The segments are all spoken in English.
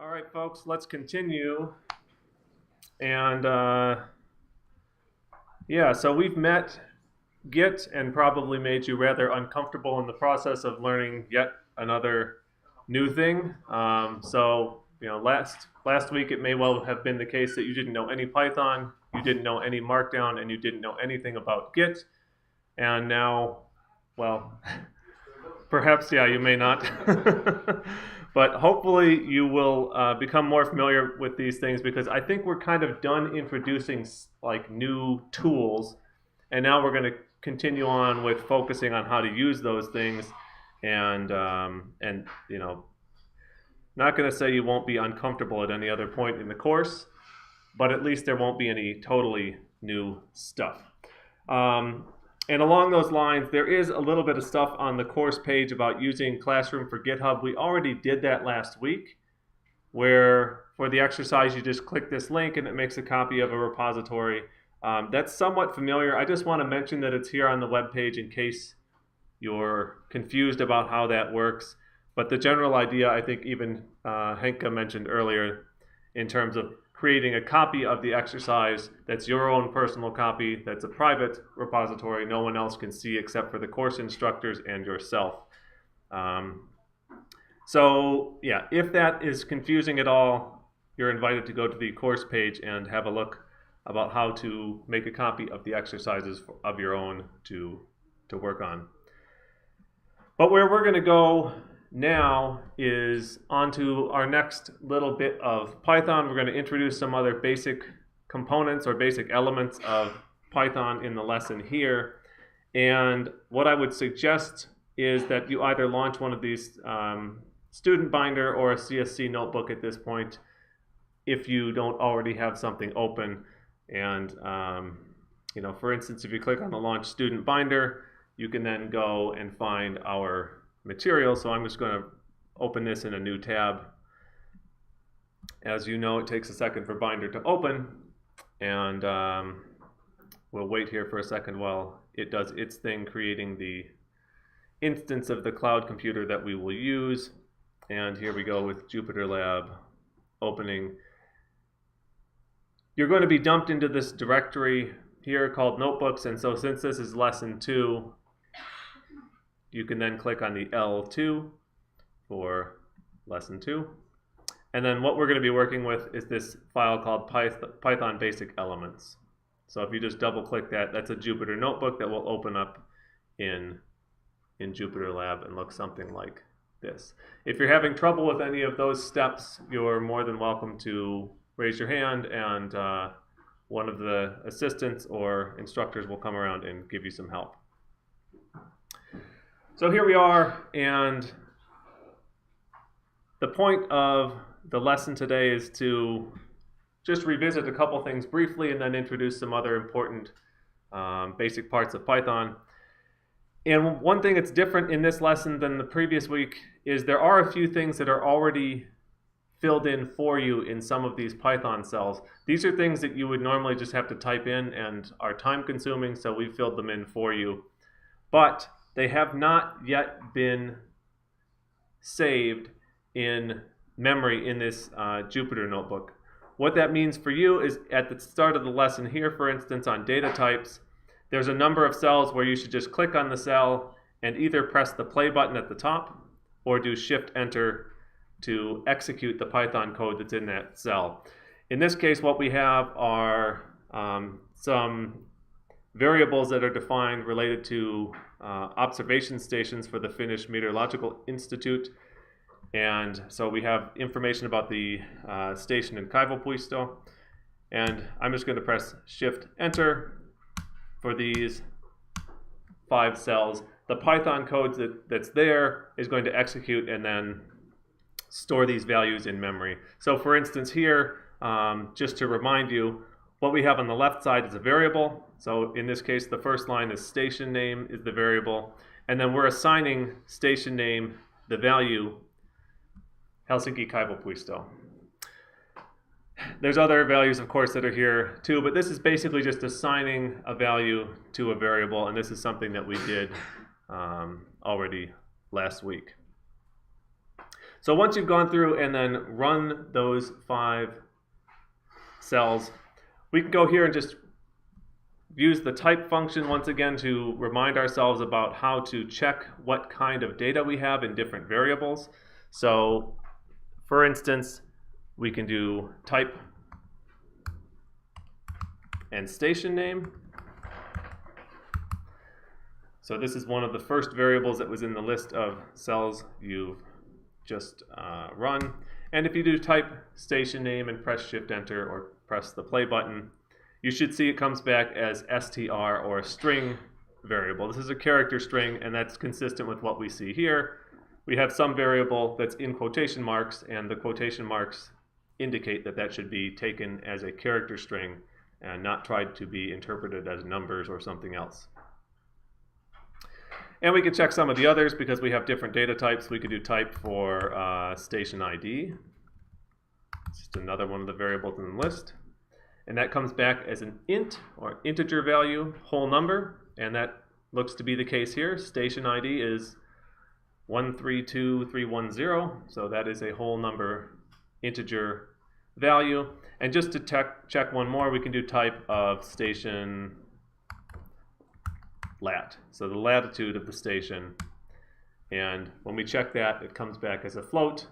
All right, folks, let's continue. And yeah, so we've met Git and probably made you rather uncomfortable in the process of learning yet another new thing. So last week it may well have been the case that you didn't know any Python, you didn't know any Markdown, and you didn't know anything about Git. And now, well, perhaps, yeah, you may not. But hopefully you will become more familiar with these things, because I think we're kind of done introducing like new tools, and now we're going to continue on with focusing on how to use those things. And not going to say you won't be uncomfortable at any other point in the course, but at least there won't be any totally new stuff. And along those lines, there is a little bit of stuff on the course page about using Classroom for GitHub. We already did that last week, where for the exercise, you just click this link and it makes a copy of a repository. That's somewhat familiar. I just want to mention that it's here on the web page in case you're confused about how that works. But the general idea, I think even Henka mentioned earlier, in terms of creating a copy of the exercise that's your own personal copy, that's a private repository, no one else can see except for the course instructors and yourself. So yeah, if that is confusing at all, you're invited to go to the course page and have a look about how to make a copy of the exercises of your own to work on. But where we're going to go now is onto our next little bit of Python. We're going to introduce some other basic components or basic elements of Python in the lesson here. And what I would suggest is that you either launch one of these Student Binder or a CSC notebook at this point, if you don't already have something open. And for instance, if you click on the Launch Student Binder, you can then go and find our material. So I'm just going to open this in a new tab. As you know, it takes a second for Binder to open, and we'll wait here for a second while it does its thing, creating the instance of the cloud computer that we will use. And here we go with JupyterLab opening. You're going to be dumped into this directory here called Notebooks, and so since this is lesson 2, you can then click on the L2 for lesson 2. And then what we're going to be working with is this file called Python Basic Elements. So if you just double click that, that's a Jupyter notebook that will open up in JupyterLab and look something like this. If you're having trouble with any of those steps, you're more than welcome to raise your hand, and one of the assistants or instructors will come around and give you some help. So here we are, and the point of the lesson today is to just revisit a couple things briefly and then introduce some other important basic parts of Python. And one thing that's different in this lesson than the previous week is there are a few things that are already filled in for you in some of these Python cells. These are things that you would normally just have to type in and are time consuming, so we filled them in for you. But they have not yet been saved in memory in this Jupyter notebook. What that means for you is at the start of the lesson here, for instance, on data types, there's a number of cells where you should just click on the cell and either press the play button at the top or do Shift-Enter to execute the Python code that's in that cell. In this case, what we have are some variables that are defined related to observation stations for the Finnish Meteorological Institute. And so we have information about the station in Kaivopuisto. And I'm just going to press Shift-Enter for these 5 cells. The Python code that's there is going to execute and then store these values in memory. So for instance here, just to remind you, what we have on the left side is a variable. So in this case, the first line is station name is the variable. And then we're assigning station name the value Helsinki Kaivopuisto. There's other values, of course, that are here too, but this is basically just assigning a value to a variable, and this is something that we did already last week. So once you've gone through and then run those 5 cells, we can go here and just use the type function once again to remind ourselves about how to check what kind of data we have in different variables. So for instance, we can do type and station name. So this is one of the first variables that was in the list of cells you've just run. And if you do type station name and press Shift Enter or press the play button, you should see it comes back as str, or a string variable. This is a character string, and that's consistent with what we see here. We have some variable that's in quotation marks, and the quotation marks indicate that that should be taken as a character string and not tried to be interpreted as numbers or something else. And we can check some of the others because we have different data types. We could do type for station ID. It's just another one of the variables in the list. And that comes back as an int, or integer value, whole number. And that looks to be the case here. Station ID is 132310. So that is a whole number integer value. And just to check one more, we can do type of station lat. So the latitude of the station. And when we check that, it comes back as a float,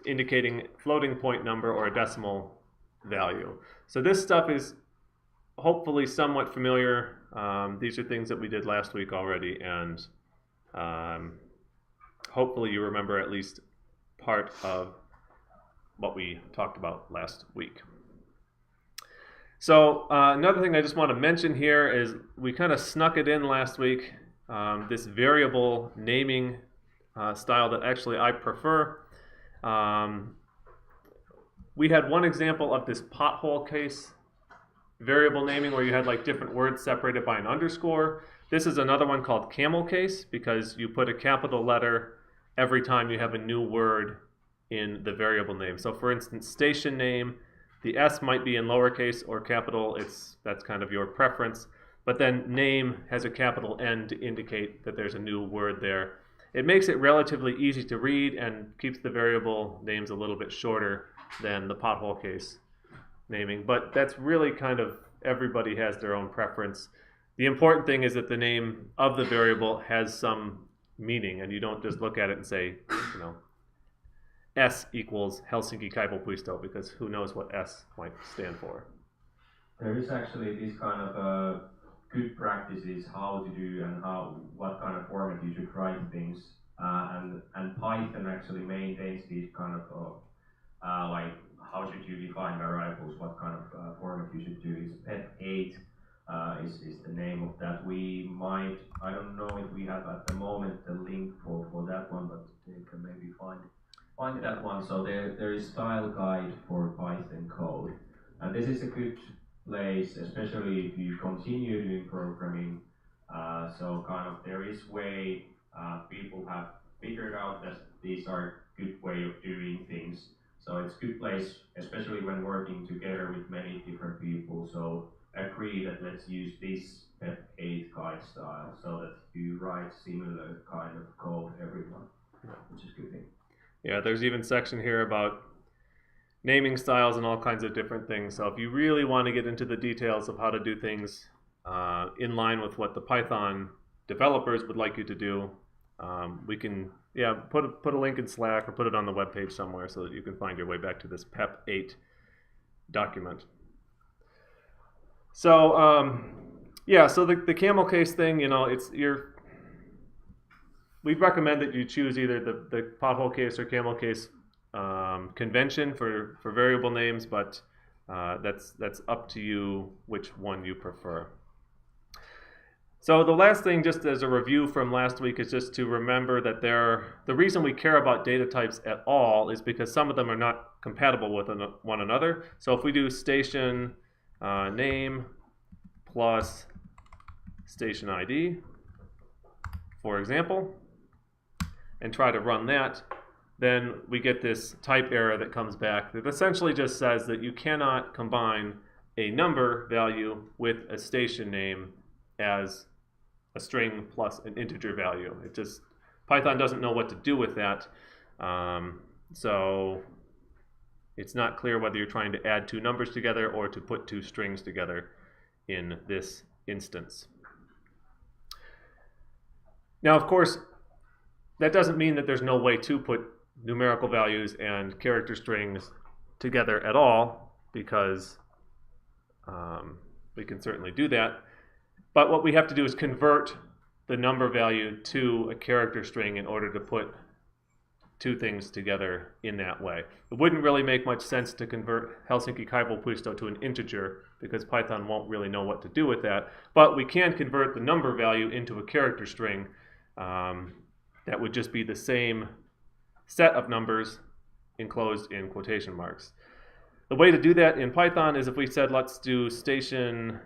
indicating floating point number or a decimal value. So this stuff is hopefully somewhat familiar. These are things that we did last week already, and hopefully you remember at least part of what we talked about last week. So another thing I just want to mention here is we kind of snuck it in last week, this variable naming style that actually I prefer. We had one example of this pothole case variable naming where you had like different words separated by an underscore. This is another one called camel case because you put a capital letter every time you have a new word in the variable name. So for instance, station name, the S might be in lowercase or capital. That's kind of your preference. But then name has a capital N to indicate that there's a new word there. It makes it relatively easy to read and keeps the variable names a little bit shorter than the pothole case naming. But that's really kind of, everybody has their own preference. The important thing is that the name of the variable has some meaning, and you don't just look at it and say, you know, S equals Helsinki Kaivopuisto, because who knows what S might stand for. There is actually this kind of good practices how to do and what kind of format you should write things, and Python actually maintains these kind of like how should you define variables, what kind of format you should do. It's pep8 is the name of that. We might, I don't know if we have at the moment the link for that one, but you can maybe find that one. So there is style guide for Python code, and this is a good place, especially if you continue doing programming. So kind of there is way people have figured out that these are good way of doing things. So it's a good place, especially when working together with many different people. So agree that let's use this pep8 guide style so that you write similar kind of code everyone, which is a good thing. Yeah, there's even section here about naming styles and all kinds of different things. So if you really want to get into the details of how to do things in line with what the Python developers would like you to do, we can put a link in Slack or put it on the webpage somewhere so that you can find your way back to this pep8 document. So so the camel case thing, you know, we'd recommend that you choose either the pothole case or camel case convention for variable names, but that's up to you which one you prefer. So the last thing, just as a review from last week, is just to remember that the reason we care about data types at all is because some of them are not compatible with one another. So if we do station name plus station ID, for example, and try to run that, then we get this type error that comes back that essentially just says that you cannot combine a number value with a station name as a string plus an integer value. Python doesn't know what to do with that. So it's not clear whether you're trying to add two numbers together or to put two strings together in this instance. Now, of course, that doesn't mean that there's no way to put numerical values and character strings together at all, because we can certainly do that. But what we have to do is convert the number value to a character string in order to put two things together in that way. It wouldn't really make much sense to convert Helsinki Kaivopuisto to an integer, because Python won't really know what to do with that. But we can convert the number value into a character string that would just be the same set of numbers enclosed in quotation marks. The way to do that in Python is if we said, let's do station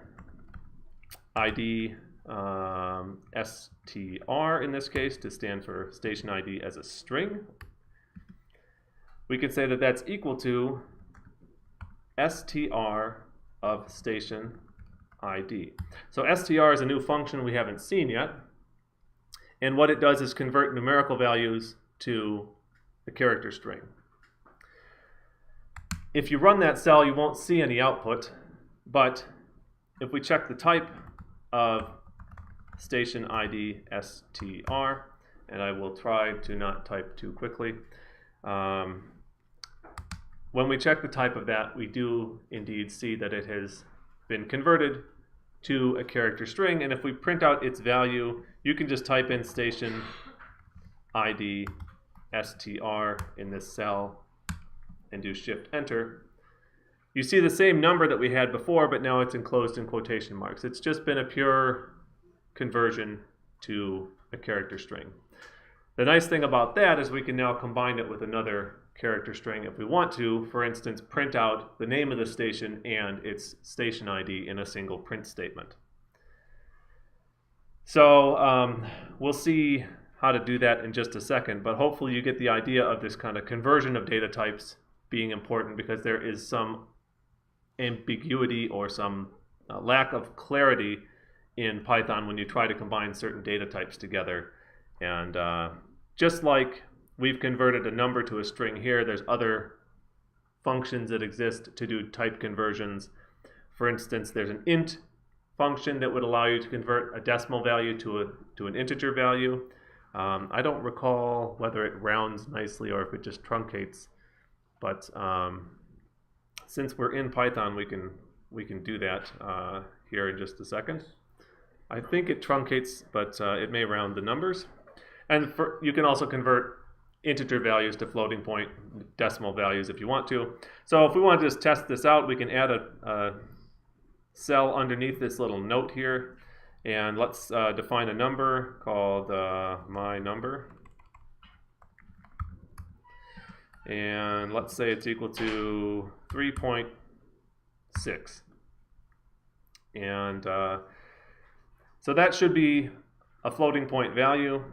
ID str in this case, to stand for station ID as a string. We could say that that's equal to str of station ID. So str is a new function we haven't seen yet. And what it does is convert numerical values to a character string. If you run that cell, you won't see any output, but if we check the type of station ID str, and I will try to not type too quickly, when we check the type of that, we do indeed see that it has been converted to a character string, and if we print out its value, you can just type in station ID str in this cell and do Shift Enter. You see the same number that we had before, but now it's enclosed in quotation marks. It's just been a pure conversion to a character string. The nice thing about that is we can now combine it with another character string if we want to. For instance, print out the name of the station and its station ID in a single print statement. So we'll see how to do that in just a second, but hopefully you get the idea of this kind of conversion of data types being important, because there is some ambiguity or some lack of clarity in Python when you try to combine certain data types together. And just like we've converted a number to a string here, there's other functions that exist to do type conversions. For instance, there's an int function that would allow you to convert a decimal value to an integer value. I don't recall whether it rounds nicely or if it just truncates, but since we're in Python, we can do that here in just a second. I think it truncates, but it may round the numbers. And you can also convert integer values to floating point decimal values if you want to. So if we want to just test this out, we can add a cell underneath this little note here, and let's define a number called my number, and let's say it's equal to 3.6, and so that should be a floating point value.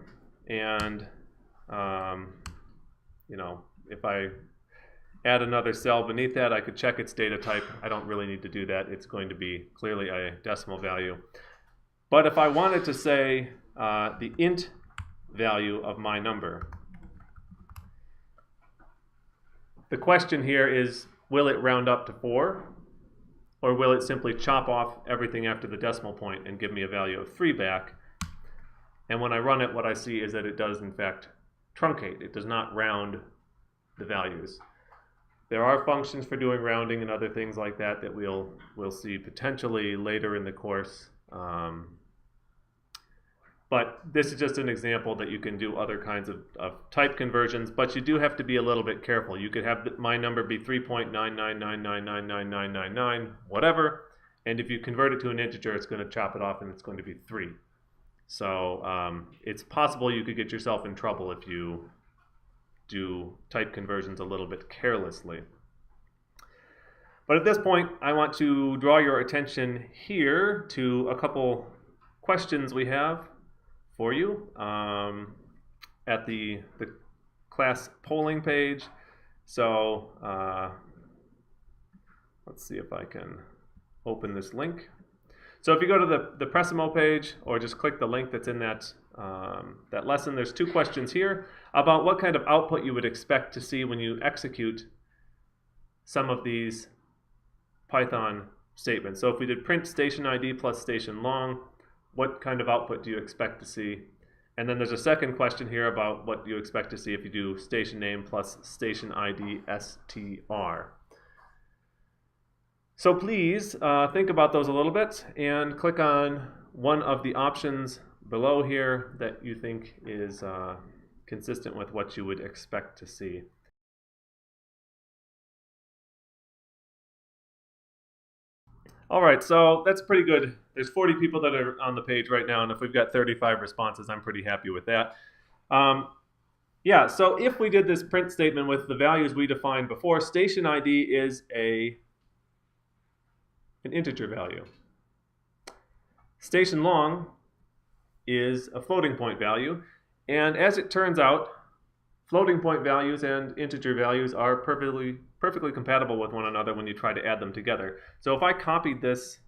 And you know, if I add another cell beneath that, I could check its data type. I don't really need to do that. It's going to be clearly a decimal value. But if I wanted to say the int value of my number, the question here is, will it round up to 4? Or will it simply chop off everything after the decimal point and give me a value of 3 back? And when I run it, what I see is that it does in fact truncate. It does not round the values. There are functions for doing rounding and other things like that that we'll see potentially later in the course. But this is just an example that you can do other kinds of type conversions, but you do have to be a little bit careful. You could have my number be 3.999999999, whatever, and if you convert it to an integer, it's going to chop it off and it's going to be 3. So it's possible you could get yourself in trouble if you do type conversions a little bit carelessly. But at this point, I want to draw your attention here to a couple questions we have for you at the class polling page. So let's see if I can open this link. So if you go to the Pressimo page, or just click the link that's in that that lesson. There's 2 questions here about what kind of output you would expect to see when you execute some of these Python statements. So if we did print station ID plus station long, what kind of output do you expect to see? And then there's a second question here about what you expect to see if you do station name plus station ID str. So please think about those a little bit and click on one of the options below here that you think is consistent with what you would expect to see. All right, so that's pretty good. There's 40 people that are on the page right now, and if we've got 35 responses, I'm pretty happy with that. Yeah, so if we did this print statement with the values we defined before, station ID is an integer value. Station long is a floating point value, and as it turns out, floating point values and integer values are perfectly compatible with one another when you try to add them together. So if I copied this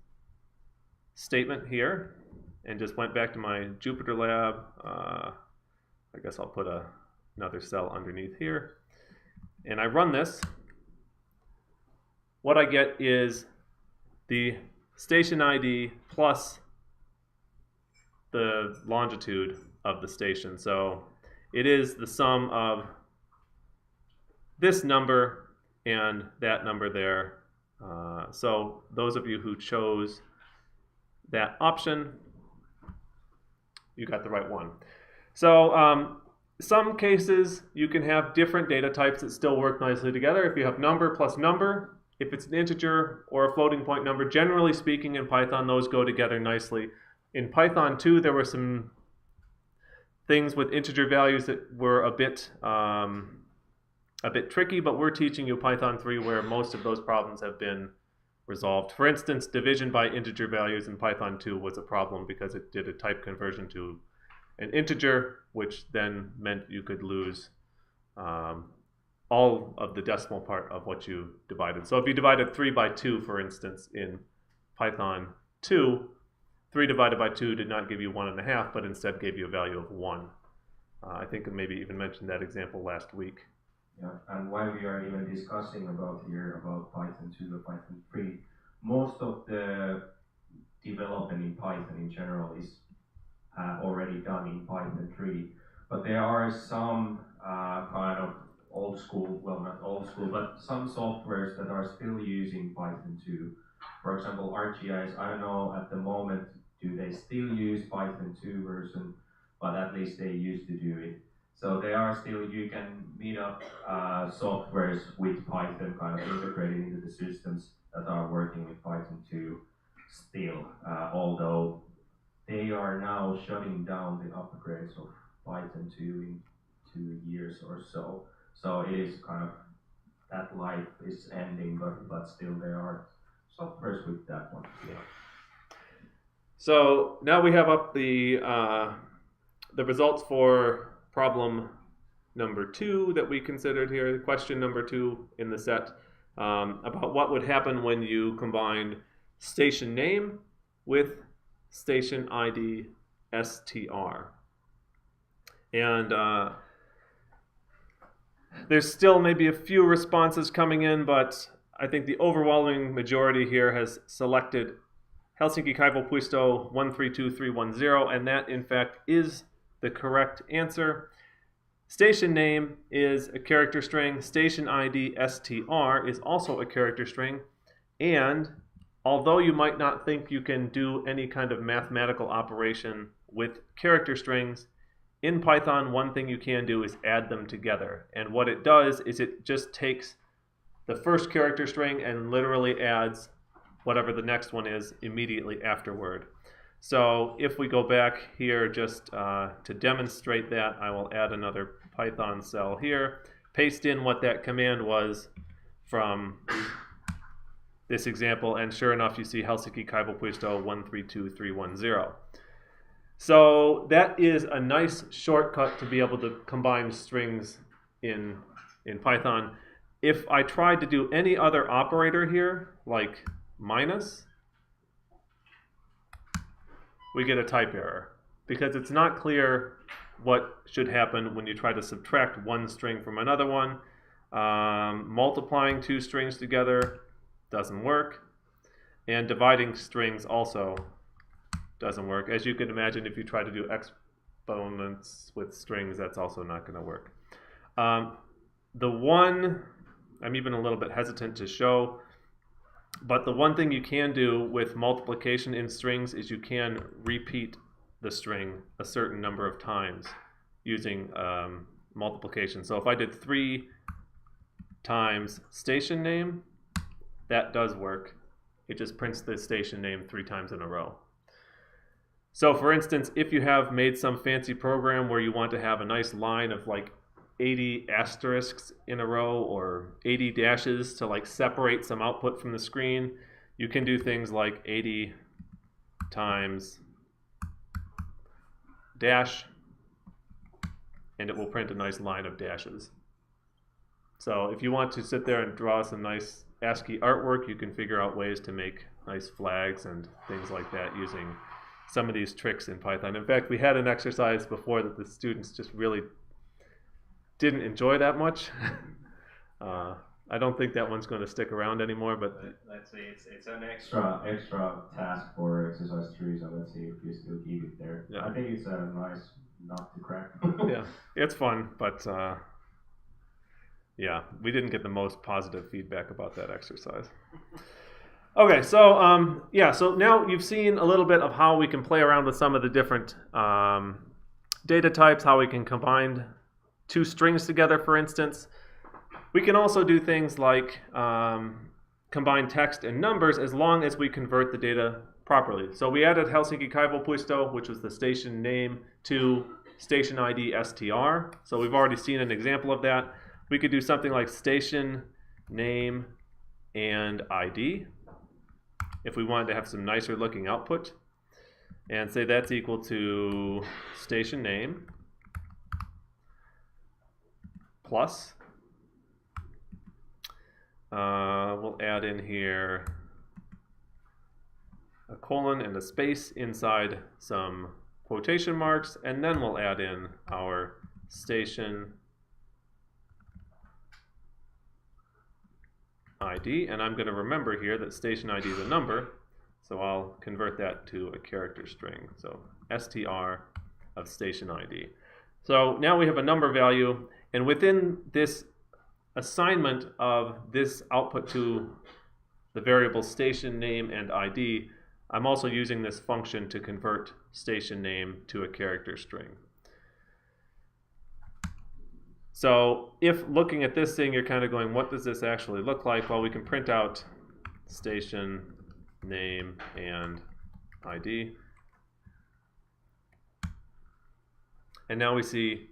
statement here and just went back to my JupyterLab, I guess I'll put another cell underneath here, and I run this, what I get is the station ID plus the longitude of the station. So it is the sum of this number and that number there. So those of you who chose that option, you got the right one. So some cases you can have different data types that still work nicely together. If you have number plus number, if it's an integer or a floating point number, generally speaking in Python, those go together nicely. In Python 2, there were some things with integer values that were a bit tricky, but we're teaching you Python 3 where most of those problems have been resolved. For instance, division by integer values in Python 2 was a problem because it did a type conversion to an integer, which then meant you could lose all of the decimal part of what you divided. So if you divided 3 by 2, for instance, in Python 2, 3 divided by 2 did not give you 1.5, but instead gave you a value of 1. I think I maybe even mentioned that example last week. Yeah, and while we are even discussing about Python 2 or Python 3, most of the development in Python in general is already done in Python 3, but there are some kind of old school, well not old school, but some softwares that are still using Python 2. For example, ArcGIS, I don't know at the moment, do they still use Python 2 version, but at least they used to do it. So they are still, you can meet up softwares with Python kind of integrated into the systems that are working with Python 2 still, although they are now shutting down the upgrades of Python 2 in 2 years or so. So it is kind of, that life is ending, but still there are softwares with that one. Yeah. So now we have up the results for problem number 2 that we considered here, question number 2 in the set, about what would happen when you combined station name with station ID str. And there's still maybe a few responses coming in, but I think the overwhelming majority here has selected Helsinki Kaivopuisto 132310, and that in fact is the correct answer. Station name is a character string. Station ID str is also a character string. And although you might not think you can do any kind of mathematical operation with character strings, in Python, one thing you can do is add them together. And what it does is it just takes the first character string and literally adds whatever the next one is immediately afterward. So if we go back here just to demonstrate that, I will add another Python cell here, paste in what that command was from this example, and sure enough, you see Helsinki Kaivopuisto 132310. So that is a nice shortcut to be able to combine strings in Python. If I tried to do any other operator here, like minus, we get a type error. because it's not clear what should happen when you try to subtract one string from another one. Multiplying two strings together doesn't work, and dividing strings also doesn't work. As you can imagine, if you try to do exponents with strings, that's also not going to work. The one I'm even a little bit hesitant to show, but the one thing you can do with multiplication in strings is you can repeat the string a certain number of times using multiplication. So if I did 3 times station name, that does work. It just prints the station name 3 times in a row. So for instance, if you have made some fancy program where you want to have a nice line of like 80 asterisks in a row or 80 dashes to like separate some output from the screen, you can do things like 80 times dash, and it will print a nice line of dashes. So if you want to sit there and draw some nice ASCII artwork, you can figure out ways to make nice flags and things like that using some of these tricks in Python. In fact, we had an exercise before that the students just really didn't enjoy that much. I don't think that one's going to stick around anymore, but let's see, it's an extra task for exercise 3, so let's see if you still keep it there. Yeah. I think it's a nice nut to crack. Yeah, it's fun, but yeah, we didn't get the most positive feedback about that exercise. Okay, so yeah, so now you've seen a little bit of how we can play around with some of the different data types, how we can combine 2 strings together, for instance. We can also do things like combine text and numbers as long as we convert the data properly. So we added Helsinki Kaivopuisto, which was the station name, to station ID str. So we've already seen an example of that. We could do something like station name and ID if we wanted to have some nicer looking output, and say that's equal to station name plus, we'll add in here a colon and a space inside some quotation marks, and then we'll add in our station ID, and I'm going to remember here that station ID is a number, so I'll convert that to a character string, so str of station ID. So now we have a number value, and within this assignment of this output to the variable station name and ID, I'm also using this function to convert station name to a character string. So if looking at this thing, you're kind of going, what does this actually look like? Well, we can print out station name and ID. And now we see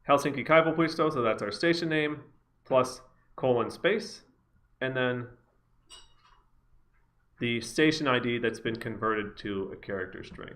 Helsinki Kaivopuisto, so that's our station name, plus colon space, and then the station ID that's been converted to a character string.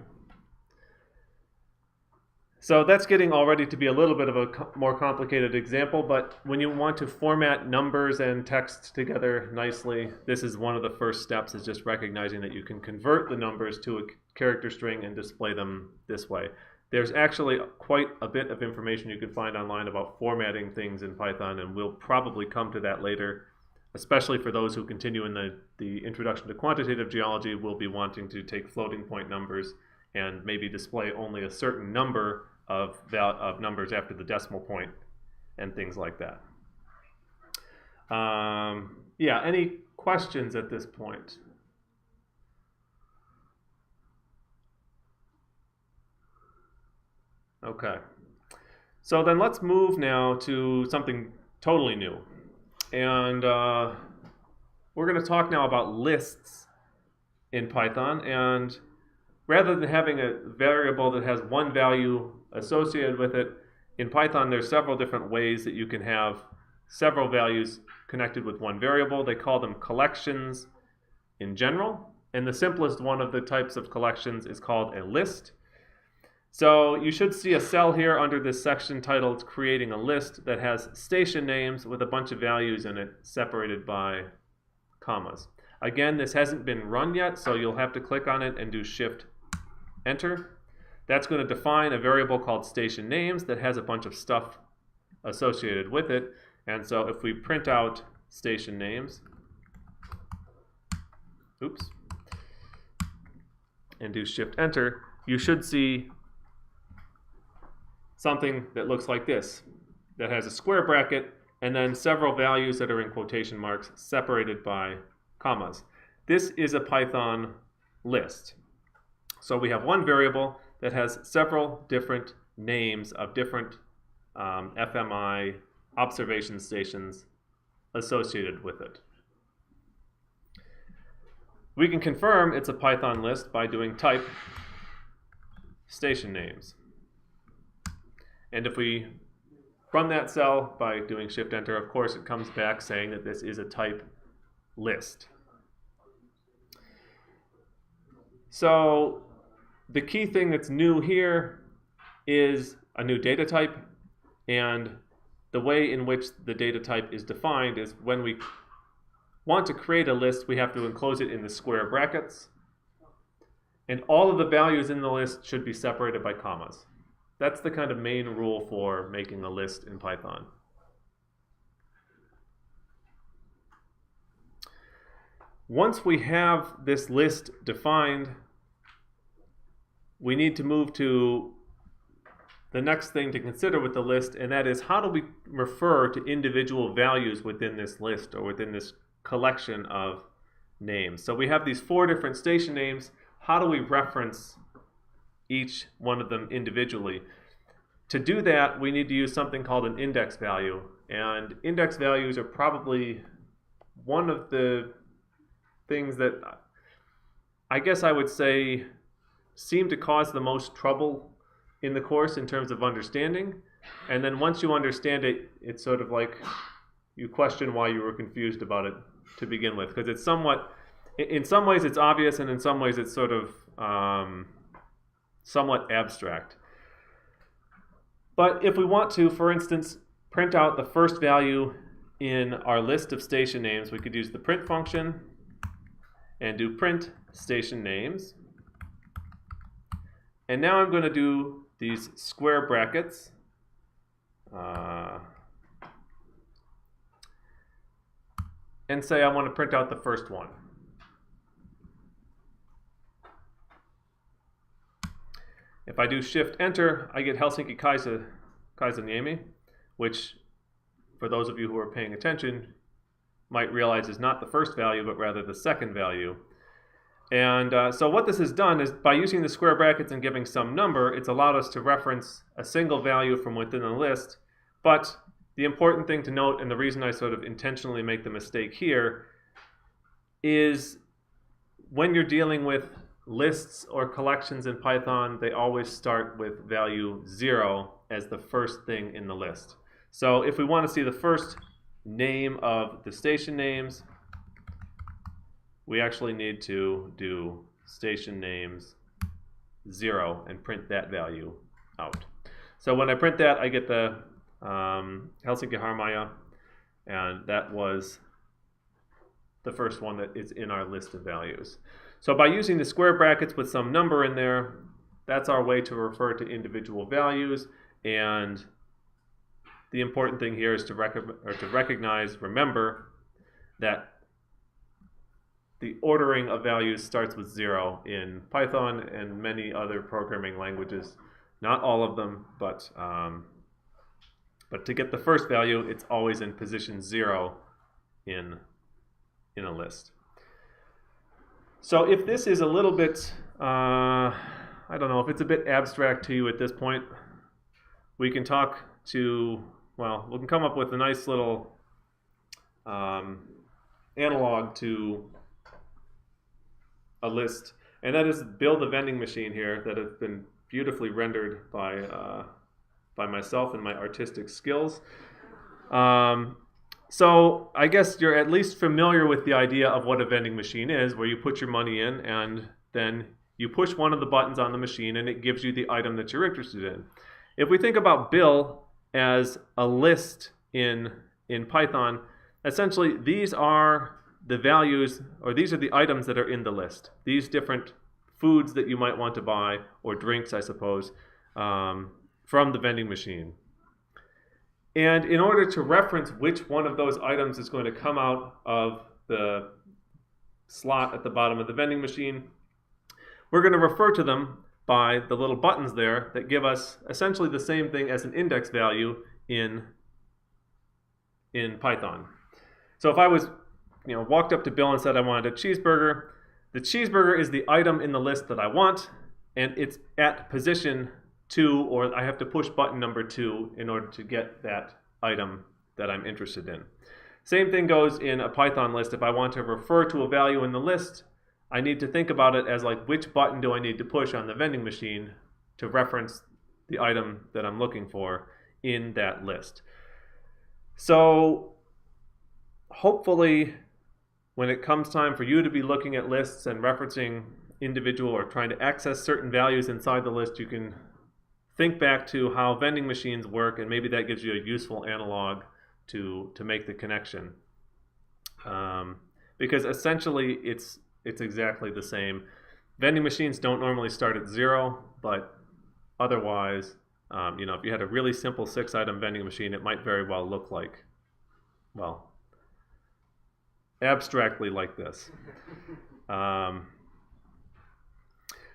So that's getting already to be a little bit of a more complicated example, but when you want to format numbers and text together nicely, this is one of the first steps, is just recognizing that you can convert the numbers to a character string and display them this way. There's actually quite a bit of information you can find online about formatting things in Python, and we'll probably come to that later, especially for those who continue in the introduction to quantitative geology. Will be wanting to take floating point numbers and maybe display only a certain number of numbers after the decimal point and things like that. Yeah, any questions at this point? Okay, so then let's move now to something totally new. And we're going to talk now about lists in Python. And rather than having a variable that has one value associated with it, in Python there's several different ways that you can have several values connected with one variable. They call them collections in general. And the simplest one of the types of collections is called a list. So you should see a cell here under this section titled Creating a List that has station names with a bunch of values in it separated by commas. Again, this hasn't been run yet, so you'll have to click on it and do Shift Enter. That's going to define a variable called station names that has a bunch of stuff associated with it. And so if we print out station names, oops, and do Shift Enter, you should see something that looks like this, that has a square bracket and then several values that are in quotation marks separated by commas. This is a Python list. So we have one variable that has several different names of different FMI observation stations associated with it. We can confirm it's a Python list by doing type station names. And if we run that cell by doing Shift Enter, of course it comes back saying that this is a type list. So the key thing that's new here is a new data type, and the way in which the data type is defined is when we want to create a list, we have to enclose it in the square brackets, and all of the values in the list should be separated by commas. That's the kind of main rule for making a list in Python. Once we have this list defined, we need to move to the next thing to consider with the list, and that is how do we refer to individual values within this list or within this collection of names. So we have these 4 different station names. How do we reference each one of them individually? To do that, we need to use something called an index value, and index values are probably one of the things that I guess I would say seem to cause the most trouble in the course in terms of understanding. And then once you understand it, it's sort of like you question why you were confused about it to begin with, because it's somewhat, in some ways it's obvious, and in some ways it's sort of somewhat abstract. But if we want to, for instance, print out the first value in our list of station names, we could use the print function and do print station names. And now I'm going to do these square brackets. And say I want to print out the first one. If I do Shift Enter, I get Helsinki Kaisaniemi, which, for those of you who are paying attention, might realize is not the first value, but rather the second value. And so what this has done is, by using the square brackets and giving some number, it's allowed us to reference a single value from within the list. But the important thing to note, and the reason I sort of intentionally make the mistake here, is when you're dealing with lists or collections in Python, they always start with value 0 as the first thing in the list. So if we want to see the first name of the station names, we actually need to do station names 0 and print that value out. So when I print that, I get the Helsinki Harmaja, and that was the first one that is in our list of values. So by using the square brackets with some number in there, that's our way to refer to individual values. And the important thing here is to remember that the ordering of values starts with 0 in Python and many other programming languages. Not all of them, but to get the first value, it's always in position 0 in a list. So if this is a little bit, I don't know, if it's a bit abstract to you at this point, we can talk to, well, we can come up with a nice little analog to a list, and that is build a vending machine here that has been beautifully rendered by myself and my artistic skills. So I guess you're at least familiar with the idea of what a vending machine is, where you put your money in and then you push one of the buttons on the machine and it gives you the item that you're interested in. If we think about Bill as a list in Python, essentially these are the values, or these are the items that are in the list. These different foods that you might want to buy, or drinks, I suppose, from the vending machine. And in order to reference which one of those items is going to come out of the slot at the bottom of the vending machine, we're going to refer to them by the little buttons there that give us essentially the same thing as an index value in Python. So if I was, walked up to Bill and said I wanted a cheeseburger, the cheeseburger is the item in the list that I want, and it's at position 2, or I have to push button number 2 in order to get that item that I'm interested in. Same thing goes in a Python list. If I want to refer to a value in the list, I need to think about it as like, which button do I need to push on the vending machine to reference the item that I'm looking for in that list. So hopefully when it comes time for you to be looking at lists and referencing individual or trying to access certain values inside the list, you can think back to how vending machines work, and maybe that gives you a useful analog to make the connection. Because essentially it's exactly the same. Vending machines don't normally start at 0, but otherwise, if you had a really simple 6-item vending machine, it might very well look like, well, abstractly like this.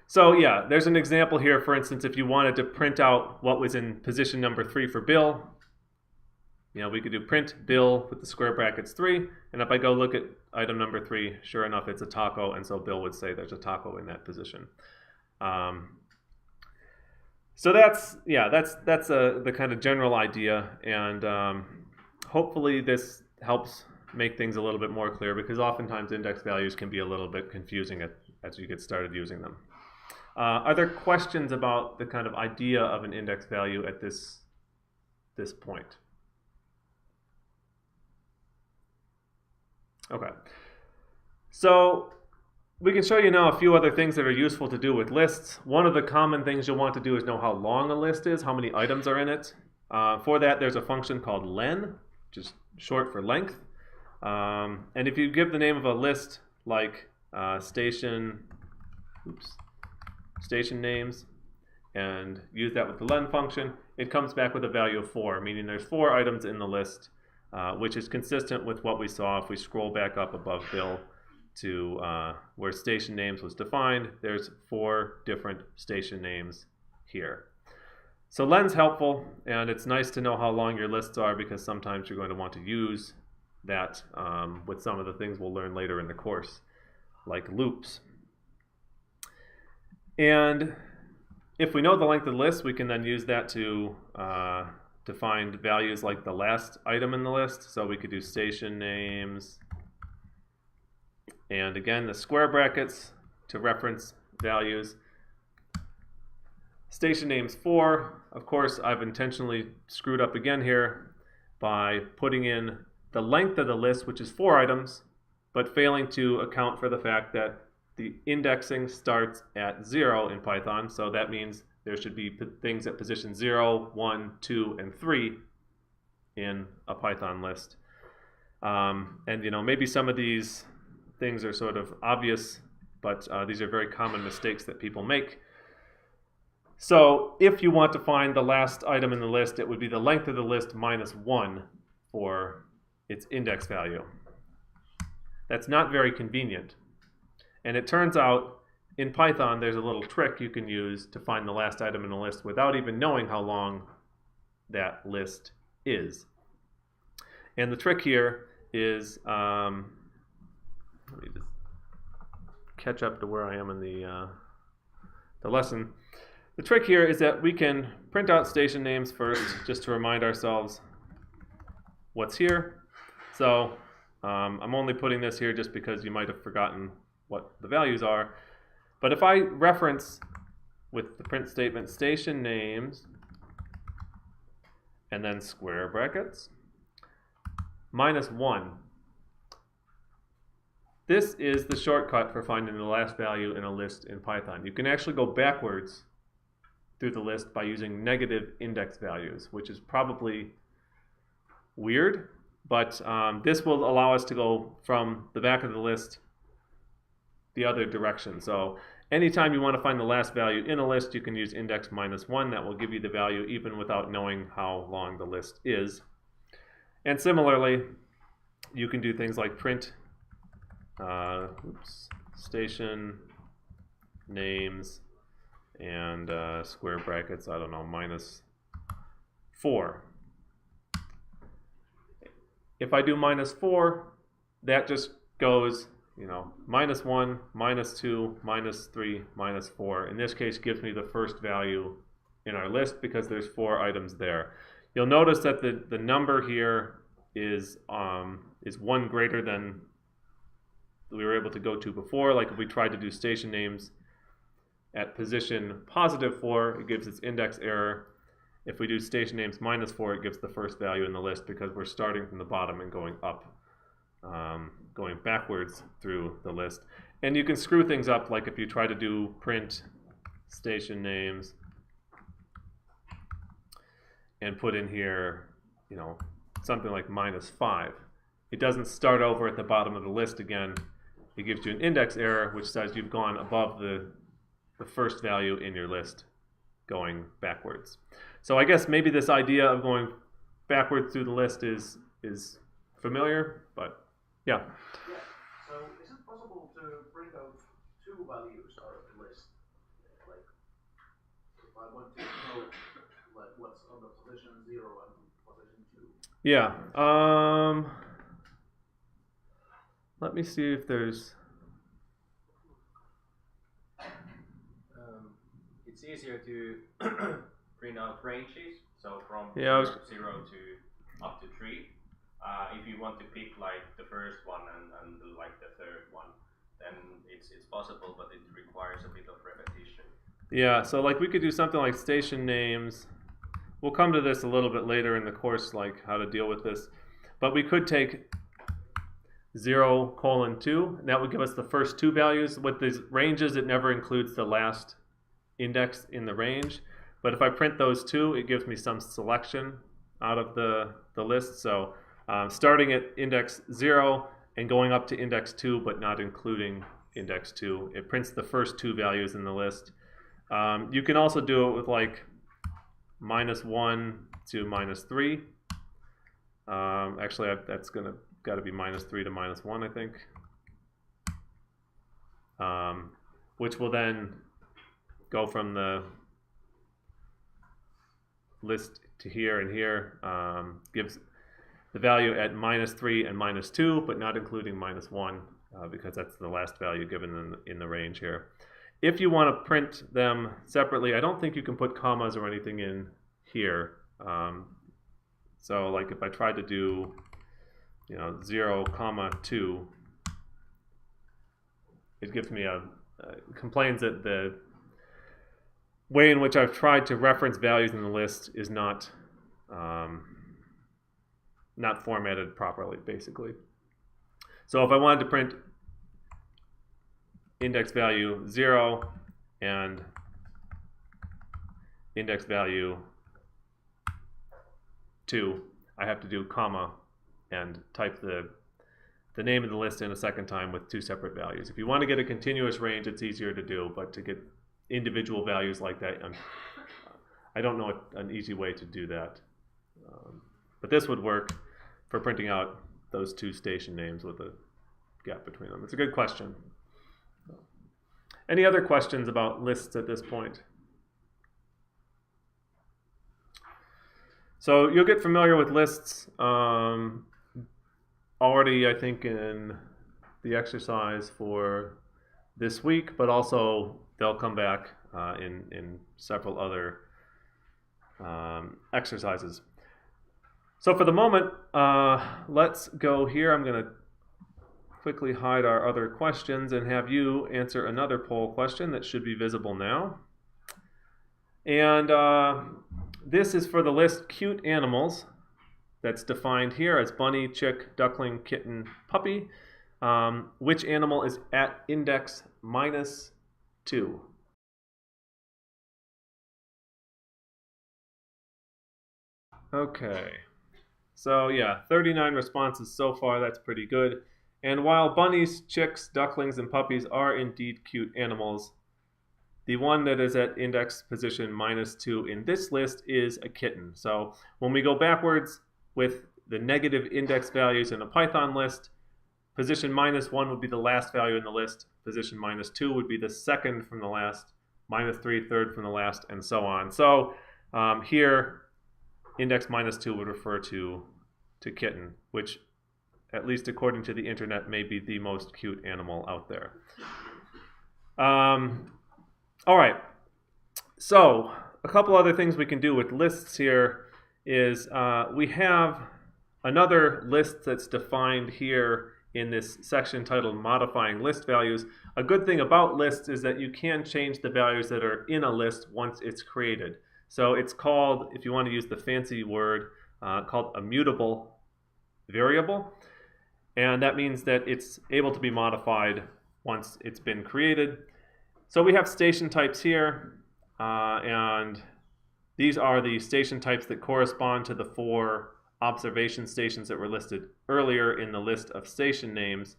So yeah, there's an example here. For instance, if you wanted to print out what was in position number 3 for Bill, we could do print Bill with the square brackets 3, and if I go look at item number 3, sure enough, it's a taco, and so Bill would say there's a taco in that position. So that's the kind of general idea, and hopefully this helps make things a little bit more clear, because oftentimes index values can be a little bit confusing as you get started using them. Are there questions about the kind of idea of an index value at this point? Okay, so we can show you now a few other things that are useful to do with lists. One of the common things you'll want to do is know how long a list is, how many items are in it. For that, there's a function called len, which is short for length. And if you give the name of a list like station names and use that with the len function, it comes back with a value of 4, meaning there's 4 items in the list, which is consistent with what we saw if we scroll back up above Bill to where station names was defined. There's 4 different station names here. So len's helpful, and it's nice to know how long your lists are, because sometimes you're going to want to use that with some of the things we'll learn later in the course, like loops. And if we know the length of the list, we can then use that to find values like the last item in the list. So we could do station names, and again the square brackets to reference values. Station names 4, of course I've intentionally screwed up again here by putting in the length of the list, which is 4 items, but failing to account for the fact that the indexing starts at 0 in Python, so that means there should be things at position 0, 1, 2, and 3 in a Python list. And maybe some of these things are sort of obvious, but these are very common mistakes that people make. So if you want to find the last item in the list, it would be the length of the list minus 1 for its index value. That's not very convenient. And it turns out in Python there's a little trick you can use to find the last item in the list without even knowing how long that list is. And the trick here is, let me just catch up to where I am in the lesson. The trick here is that we can print out station names first, just to remind ourselves what's here. So I'm only putting this here just because you might have forgotten what the values are. But if I reference with the print statement station names and then square brackets minus 1, this is the shortcut for finding the last value in a list in Python. You can actually go backwards through the list by using negative index values, which is probably weird, but this will allow us to go from the back of the list the other direction. So Anytime you want to find the last value in a list, you can use index -1. That will give you the value even without knowing how long the list is. And similarly, you can do things like print station names and square brackets, I don't know, -4. If I do -4, that just goes, you know, -1, -2, -3, -4. In this case, gives me the first value in our list because there's 4 items there. You'll notice that the number here is 1 greater than we were able to go to before. Like if we tried to do station names at position +4, it gives its index error. If we do station names -4, it gives the first value in the list because we're starting from the bottom and going up, going backwards through the list. And you can screw things up, like if you try to do print station names and put in here, you know, something like -5. It doesn't start over at the bottom of the list again. It gives you an index error, which says you've gone above the first value in your list, going backwards. So I guess maybe this idea of going backwards through the list is familiar, but yeah. Yeah. So is it possible to print out 2 values out of the list? Like if I want to know like what's on the position 0 and position 2. Yeah. Let me see if there's. It's easier to print out ranges, so from 0 to up to 3. If you want to pick like the first one and like the third one, then it's possible, but it requires a bit of repetition. Yeah, so like we could do something like station names. We'll come to this a little bit later in the course, like how to deal with this. But we could take 0:2, and that would give us the first 2 values. With these ranges, it never includes the last index in the range. But if I print those 2, it gives me some selection out of the list. So starting at index 0 and going up to index 2, but not including index 2, it prints the first 2 values in the list. You can also do it with like -1 to -3. Actually, that's got to be -3 to -1, I think. Which will then go from the list to here and here. Gives the value at -3 and -2, but not including -1, because that's the last value given in the range here. If you want to print them separately, I don't think you can put commas or anything in here. So like if I tried to do, you know, 0:2, it gives me complains that the way in which I've tried to reference values in the list is not formatted properly, basically. So if I wanted to print index value 0 and index value 2, I have to do comma and type the name of the list in a second time with 2 separate values. If you want to get a continuous range, it's easier to do, but to get individual values like that, I don't know an easy way to do that. But this would work for printing out those 2 station names with a gap between them. It's a good question. Any other questions about lists at this point? So you'll get familiar with lists already, I think, in the exercise for this week, but also they'll come back in several other exercises. So for the moment, let's go here. I'm going to quickly hide our other questions and have you answer another poll question that should be visible now. And this is for the list cute animals that's defined here as bunny, chick, duckling, kitten, puppy. Which animal is at index -2? Okay, so yeah, 39 responses so far. That's pretty good. And while bunnies, chicks, ducklings, and puppies are indeed cute animals, the one that is at index position -2 in this list is a kitten. So when we go backwards with the negative index values in a Python list, position -1 would be the last value in the list, position -2 would be the second from the last, -3 third from the last, and so on. So here, index -2 would refer to kitten, which, at least according to the internet, may be the most cute animal out there. All right, so a couple other things we can do with lists here is we have another list that's defined here in this section titled Modifying List Values. A good thing about lists is that you can change the values that are in a list once it's created. So it's called, if you want to use the fancy word, called a mutable variable. And that means that it's able to be modified once it's been created. So we have station types here, and these are the station types that correspond to the 4 observation stations that were listed earlier in the list of station names.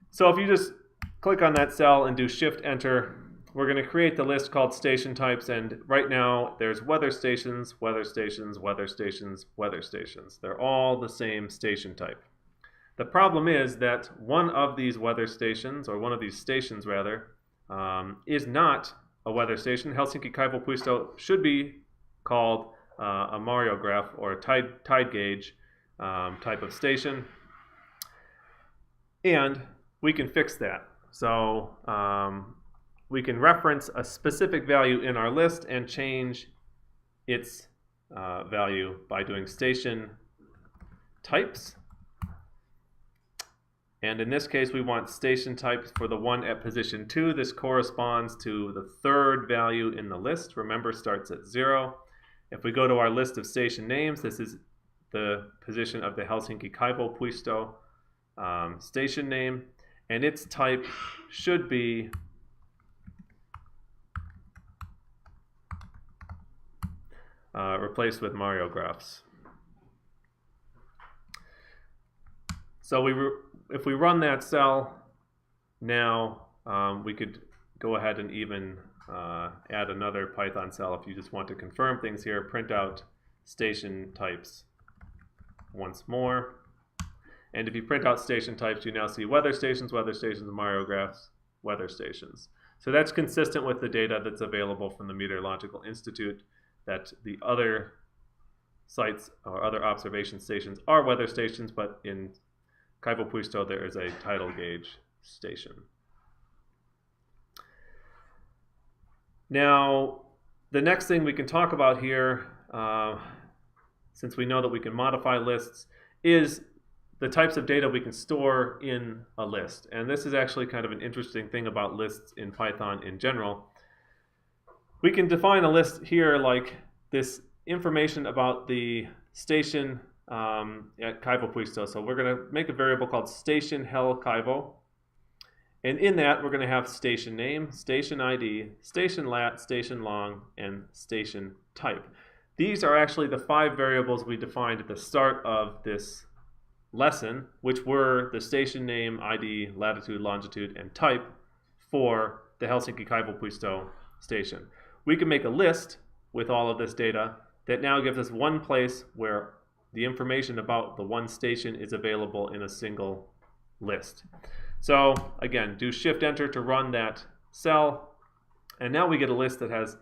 So if you just click on that cell and do Shift-Enter, we're going to create the list called station types, and right now there's weather stations, weather stations, weather stations, weather stations. They're all the same station type. The problem is that one of these weather stations, or one of these stations rather, is not a weather station. Helsinki Kaivopuisto should be called a Mariograph or a tide gauge type of station, and we can fix that. So we can reference a specific value in our list and change its value by doing station types. And in this case, we want station types for the one at position 2. This corresponds to the 3rd value in the list. Remember, starts at 0. If we go to our list of station names, this is the position of the Helsinki Kaivopuisto station name, and its type should be replaced with Mariographs. So if we run that cell now, we could go ahead and even add another Python cell if you just want to confirm things here. Print out station types once more. And if you print out station types, you now see weather stations, Mariographs, weather stations. So that's consistent with the data that's available from the Meteorological Institute, that the other sites or other observation stations are weather stations, but in Kaivopuisto there is a tidal gauge station. Now, the next thing we can talk about here, since we know that we can modify lists, is the types of data we can store in a list. And this is actually kind of an interesting thing about lists in Python in general. We can define a list here like this information about the station at Kaivopuisto. So we're going to make a variable called station Hel Kaivo. And in that, we're going to have station name, station ID, station lat, station long, and station type. These are actually the 5 variables we defined at the start of this lesson, which were the station name, ID, latitude, longitude, and type for the Helsinki Kaivopuisto station. We can make a list with all of this data that now gives us one place where the information about the one station is available in a single list. So again, do Shift-Enter to run that cell, and now we get a list that has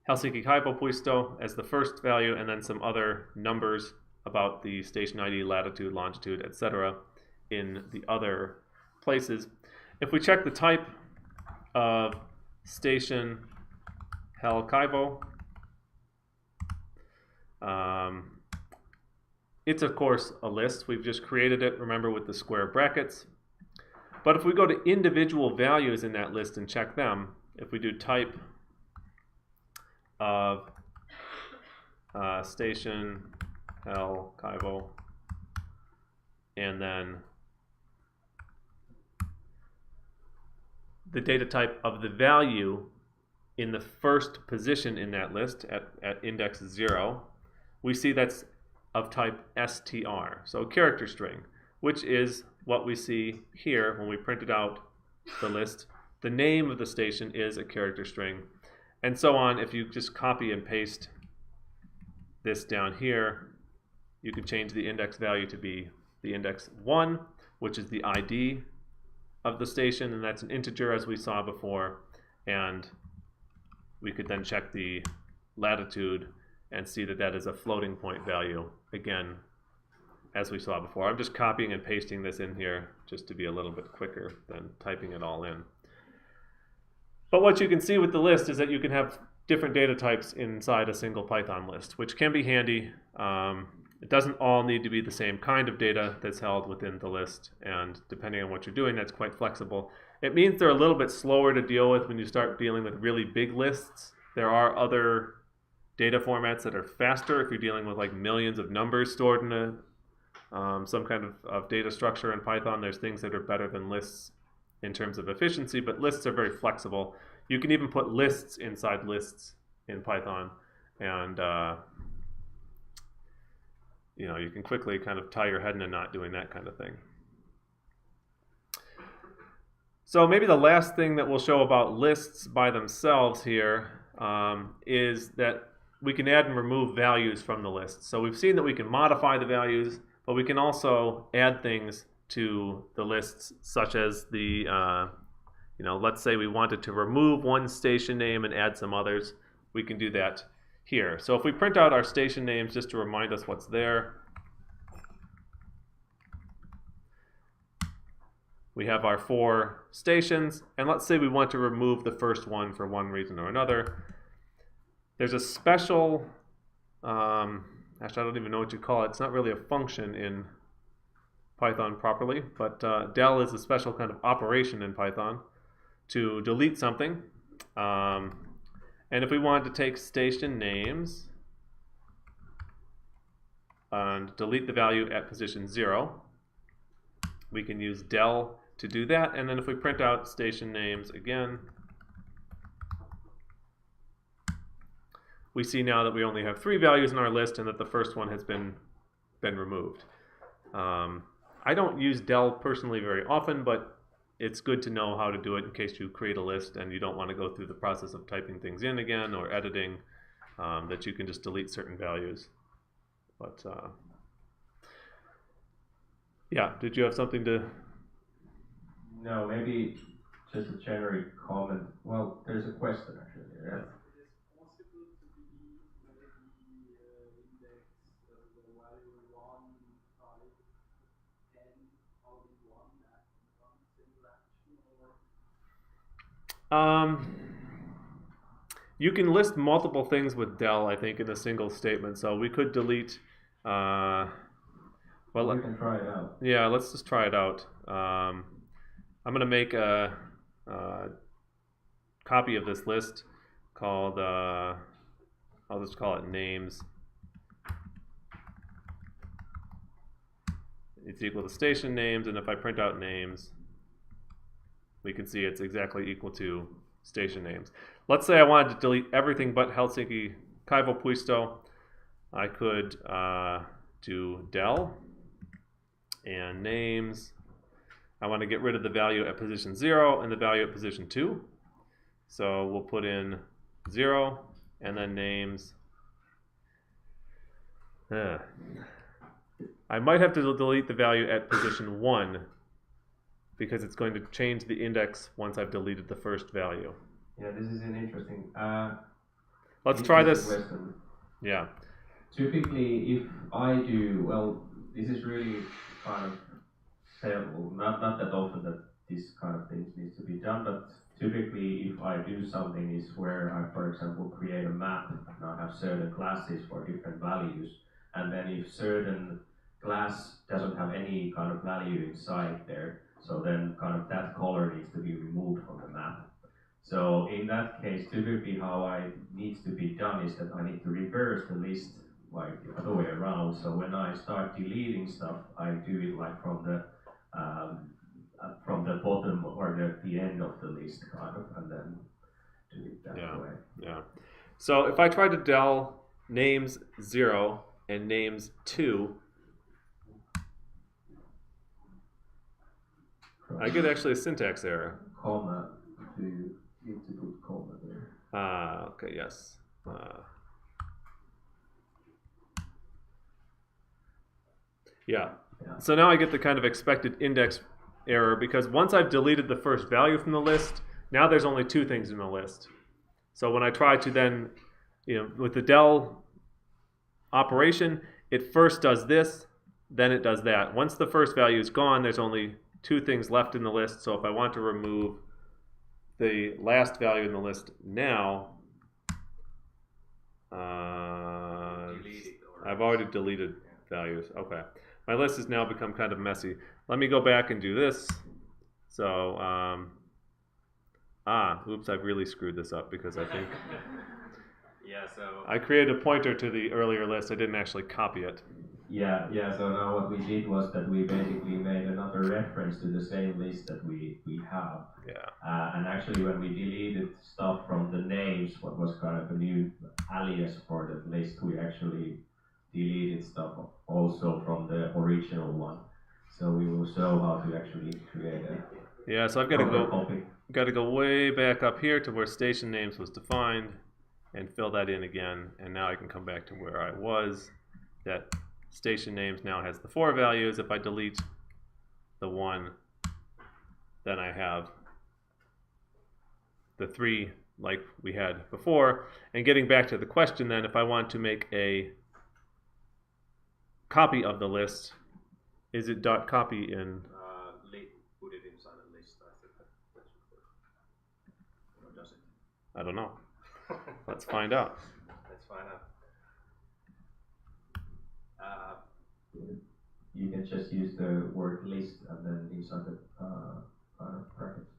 Helsinki Kaivopuisto as the first value, and then some other numbers about the station ID, latitude, longitude, etc. in the other places. If we check the type of station Hel Kaivo, it's of course a list. We've just created it, remember, with the square brackets. But if we go to individual values in that list and check them, if we do type of station Hel Kaivo, and then the data type of the value in the first position in that list at index 0, we see that's of type str, so character string, which is what we see here when we printed out the list the name of the station is a character string, and so on. If you just copy and paste this down here, you can change the index value to be the index 1, which is the ID of the station, and that's an integer as we saw before, and we could then check the latitude and see that that is a floating point value, again, as we saw before. I'm just copying and pasting this in here just to be a little bit quicker than typing it all in. But what you can see with the list is that you can have different data types inside a single Python list, which can be handy. It doesn't all need to be the same kind of data that's held within the list, and depending on what you're doing, that's quite flexible. It means they're a little bit slower to deal with when you start dealing with really big lists. There are other data formats that are faster if you're dealing with like millions of numbers stored in a some kind of data structure in Python. There's things that are better than lists in terms of efficiency, but lists are very flexible. You can even put lists inside lists in Python, and you can quickly kind of tie your head in a knot doing that kind of thing. So maybe the last thing that we'll show about lists by themselves here is that we can add and remove values from the list. So we've seen that we can modify the values, but we can also add things to the lists, such as the, let's say we wanted to remove one station name and add some others. We can do that here. So if we print out our station names just to remind us what's there, we have our 4 stations, and let's say we want to remove the first one for one reason or another. There's a special, actually I don't even know what you call it. It's not really a function in Python properly, but del is a special kind of operation in Python to delete something. And if we wanted to take station names and delete the value at position 0, we can use del to do that. And then if we print out station names again, we see now that we only have 3 values in our list and that the first one has been removed. I don't use del personally very often, but it's good to know how to do it in case you create a list and you don't want to go through the process of typing things in again or editing, that you can just delete certain values. But yeah, did you have something to? No, maybe just a generic comment. Well, there's a question actually. Yeah. It is possible to delete the index, the value 1 type 10 out in one single action, or? You can list multiple things with del, I think, in a single statement. So we could delete. Well, we can try it out. Yeah, let's just try it out. I'm going to make a copy of this list called, I'll just call it names. It's equal to station names, and if I print out names, we can see it's exactly equal to station names. Let's say I wanted to delete everything but Helsinki Kaivopuisto. I could do del and names. I want to get rid of the value at position 0 and the value at position 2. So we'll put in 0 and then names. I might have to delete the value at position 1 because it's going to change the index once I've deleted the first value. Yeah, this is an interesting. Let's try this. Question. Yeah. Typically, if I do, well, this is really kind of terrible. Not that often that this kind of things needs to be done, but typically if I do something is where I, for example, create a map and I have certain classes for different values, and then if certain class doesn't have any kind of value inside there, so then kind of that color needs to be removed from the map. So in that case, typically how it needs to be done is that I need to reverse the list like the other way around. So when I start deleting stuff, I do it like from the bottom or the end of the list kind of, and then do it that way. Yeah. So if I try to del names 0 and names 2, I get actually a syntax error. Comma. Do you need to put comma there? Okay, yes. Yeah. So now I get the kind of expected index error because once I've deleted the first value from the list, now there's only two things in the list. So when I try to then, with the del operation, it first does this, then it does that. Once the first value is gone, there's only two things left in the list. So if I want to remove the last value in the list now, I've already deleted values. Okay. My list has now become kind of messy. Let me go back and do this. So, oops, I've really screwed this up because I think I created a pointer to the earlier list. I didn't actually copy it. Yeah, so now what we did was that we basically made another reference to the same list that we have. Yeah. And actually when we deleted stuff from the names, what was kind of a new alias for the list, we actually deleted stuff also from the original one. So we will show how to actually create a so I've got to go way back up here to where station names was defined and fill that in again. And now I can come back to where I was. That station names now has the 4 values. If I delete the 1, then I have the 3 like we had before. And getting back to the question then, if I want to make a copy of the list, is it .copy in? Put it inside a list. I think that should work. Or does it? I don't know. Let's find out. Let's find out. You can just use the word list and then inside the brackets,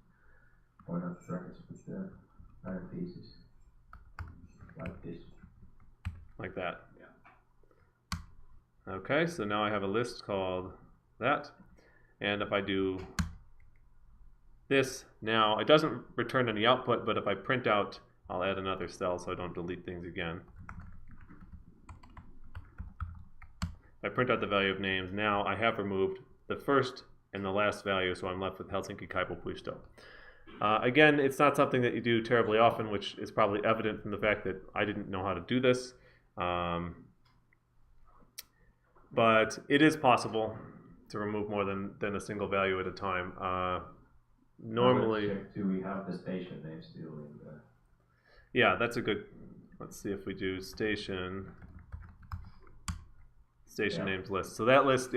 point out brackets with the parentheses, like this. Like that. Okay, so now I have a list called that. And if I do this now, it doesn't return any output, but if I print out, I'll add another cell so I don't delete things again. If I print out the value of names, now I have removed the first and the last value, so I'm left with Helsinki Kaivopuisto. Again, it's not something that you do terribly often, which is probably evident from the fact that I didn't know how to do this. But it is possible to remove more than a single value at a time. Normally, do we have the station name still in the? Yeah, that's a good. Let's see if we do station names list. So that list,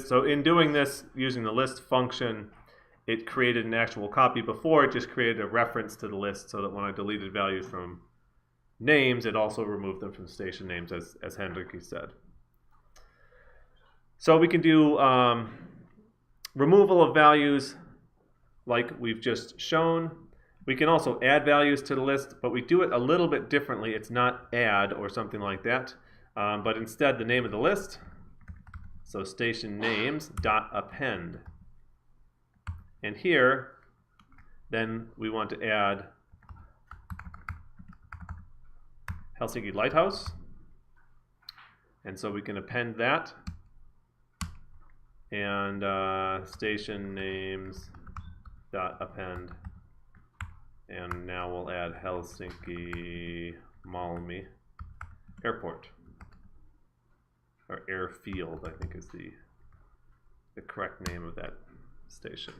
so in doing this using the list function, it created an actual copy. Before it just created a reference to the list, so that when I deleted values from names, it also removed them from station names, as Henrique said. So we can do removal of values like we've just shown. We can also add values to the list, but we do it a little bit differently. It's not add or something like that, but instead the name of the list. So station names dot append. And here, then we want to add Helsinki Lighthouse. And so we can append that. And station names dot append, and now we'll add Helsinki Malmi Airport, or Airfield, I think is the correct name of that station.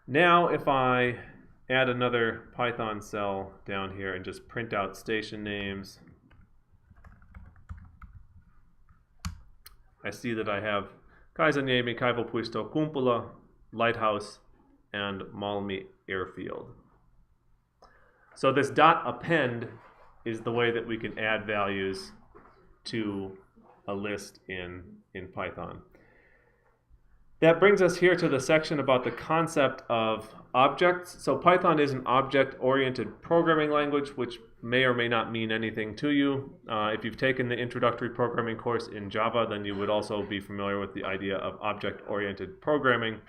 Now if I add another Python cell down here and just print out station names, I see that I have Kaisaniemi, Kaivopuisto, Kumpula, Lighthouse, and Malmi Airfield. So this dot append is the way that we can add values to a list in Python. That brings us here to the section about the concept of objects. So Python is an object-oriented programming language, which may or may not mean anything to you. If you've taken the introductory programming course in Java, then you would also be familiar with the idea of object-oriented programming.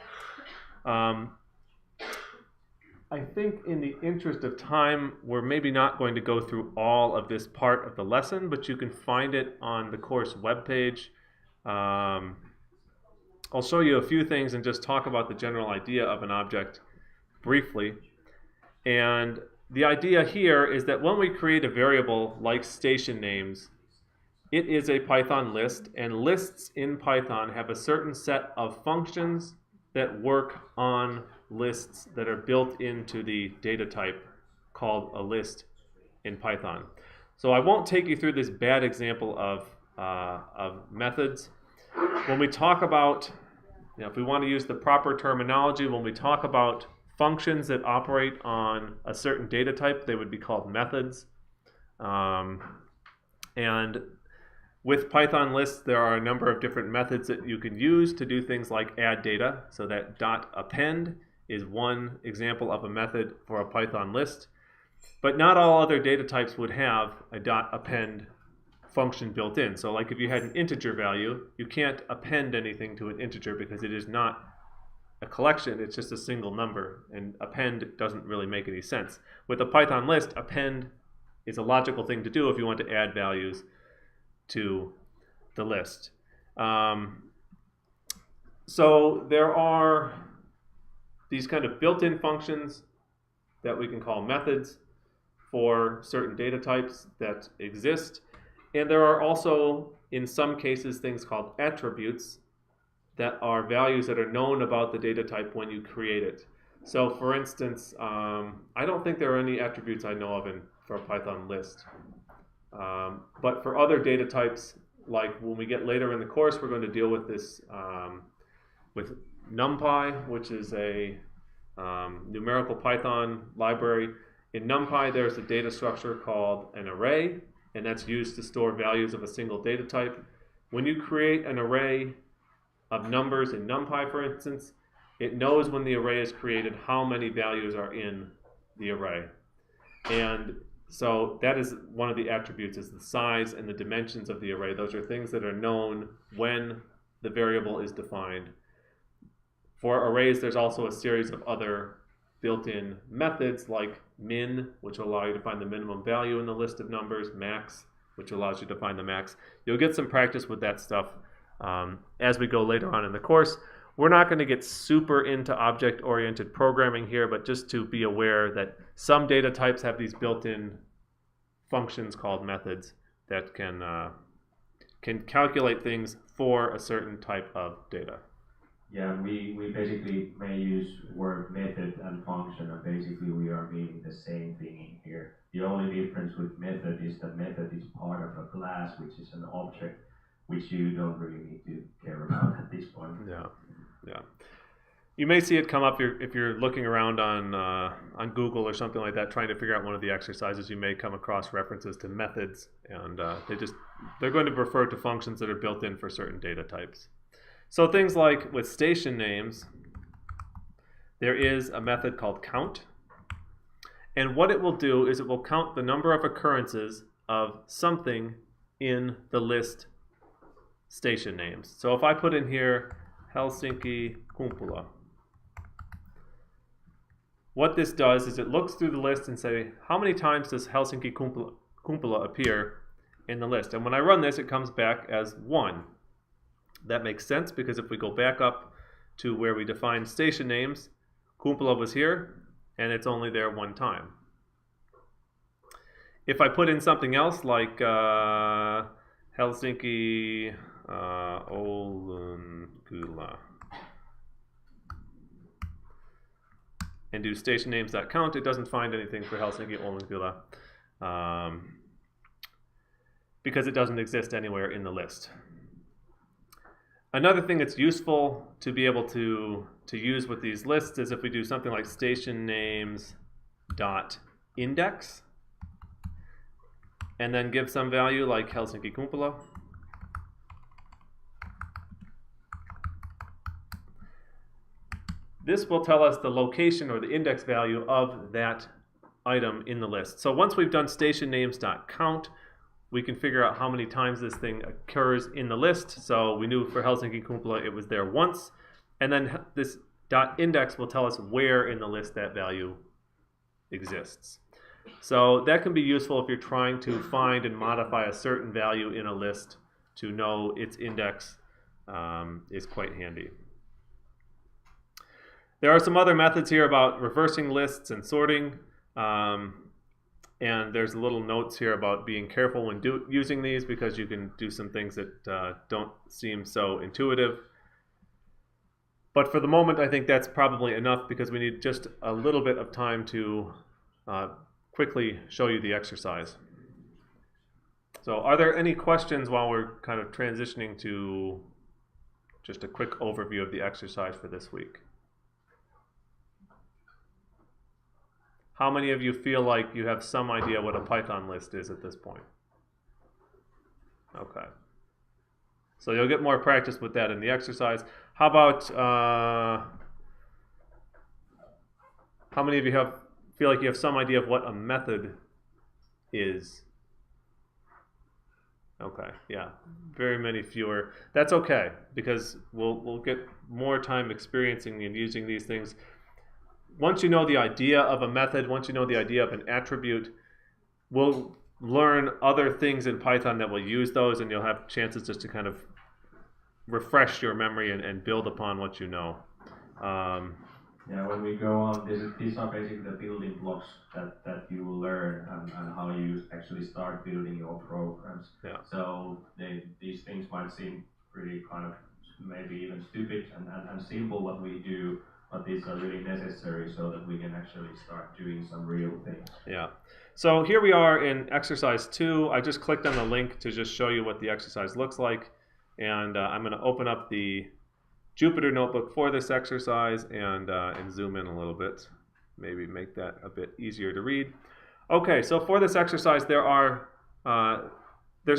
I think in the interest of time, we're maybe not going to go through all of this part of the lesson, but you can find it on the course webpage. I'll show you a few things and just talk about the general idea of an object briefly. And the idea here is that when we create a variable like station names, it is a Python list, and lists in Python have a certain set of functions that work on lists that are built into the data type called a list in Python. So I won't take you through this bad example of methods. When we talk about, if we want to use the proper terminology, when we talk about functions that operate on a certain data type, they would be called methods. And with Python lists, there are a number of different methods that you can use to do things like add data. So that .append is one example of a method for a Python list. But not all other data types would have a .append function built in. So like if you had an integer value, you can't append anything to an integer because it is not a collection, it's just a single number, and append doesn't really make any sense. With a Python list, append is a logical thing to do if you want to add values to the list. So there are these kind of built-in functions that we can call methods for certain data types that exist. And there are also, in some cases, things called attributes that are values that are known about the data type when you create it. So for instance, I don't think there are any attributes I know of for a Python list. But for other data types, like when we get later in the course, we're going to deal with this with NumPy, which is a numerical Python library. In NumPy, there's a data structure called an array, and that's used to store values of a single data type. When you create an array of numbers in NumPy, for instance, it knows when the array is created how many values are in the array. And so that is one of the attributes, is the size and the dimensions of the array. Those are things that are known when the variable is defined. For arrays, there's also a series of other built-in methods like min, which will allow you to find the minimum value in the list of numbers, max, which allows you to find the max. You'll get some practice with that stuff as we go later on in the course. We're not going to get super into object-oriented programming here, but just to be aware that some data types have these built-in functions called methods that can calculate things for a certain type of data. Yeah, we basically may use word method and function, and basically we are meaning the same thing in here. The only difference with method is that method is part of a class, which is an object, which you don't really need to care about at this point. Yeah. You may see it come up if you're looking around on Google or something like that, trying to figure out one of the exercises. You may come across references to methods, and they're going to refer to functions that are built in for certain data types. So things like with station names, there is a method called count. And what it will do is it will count the number of occurrences of something in the list station names. So if I put in here Helsinki Kumpula, what this does is it looks through the list and say, how many times does Helsinki Kumpula appear in the list? And when I run this, it comes back as 1. That makes sense because if we go back up to where we defined station names, Kumpula was here, and it's only there 1 time. If I put in something else like Helsinki Oulunkylä and do station names.count, it doesn't find anything for Helsinki Oulunkylä because it doesn't exist anywhere in the list. Another thing that's useful to be able to use with these lists is if we do something like station names dot index and then give some value like Helsinki Kumpula. This will tell us the location or the index value of that item in the list. So once we've done station names dot count, we can figure out how many times this thing occurs in the list. So we knew for Helsinki Kumpula it was there once. And then this .index will tell us where in the list that value exists. So that can be useful if you're trying to find and modify a certain value in a list. To know its index is quite handy. There are some other methods here about reversing lists and sorting. And there's little notes here about being careful when using these, because you can do some things that don't seem so intuitive. But for the moment, I think that's probably enough, because we need just a little bit of time to quickly show you the exercise. So are there any questions while we're kind of transitioning to just a quick overview of the exercise for this week? How many of you feel like you have some idea what a Python list is at this point? Okay. So you'll get more practice with that in the exercise. How about, how many of you feel like you have some idea of what a method is? Okay, yeah, very many fewer. That's okay, because we'll get more time experiencing and using these things. Once you know the idea of a method, once you know the idea of an attribute, we'll learn other things in Python that will use those, and you'll have chances just to kind of refresh your memory and build upon what you know. Yeah, when we go on, these are basically the building blocks that you will learn and how you actually start building your programs. Yeah. So these things might seem pretty kind of maybe even stupid and simple what we do, but these are really necessary so that we can actually start doing some real things. Yeah. So here we are in exercise 2. I just clicked on the link to just show you what the exercise looks like. And I'm going to open up the Jupyter notebook for this exercise and zoom in a little bit. Maybe make that a bit easier to read. Okay, so for this exercise, there's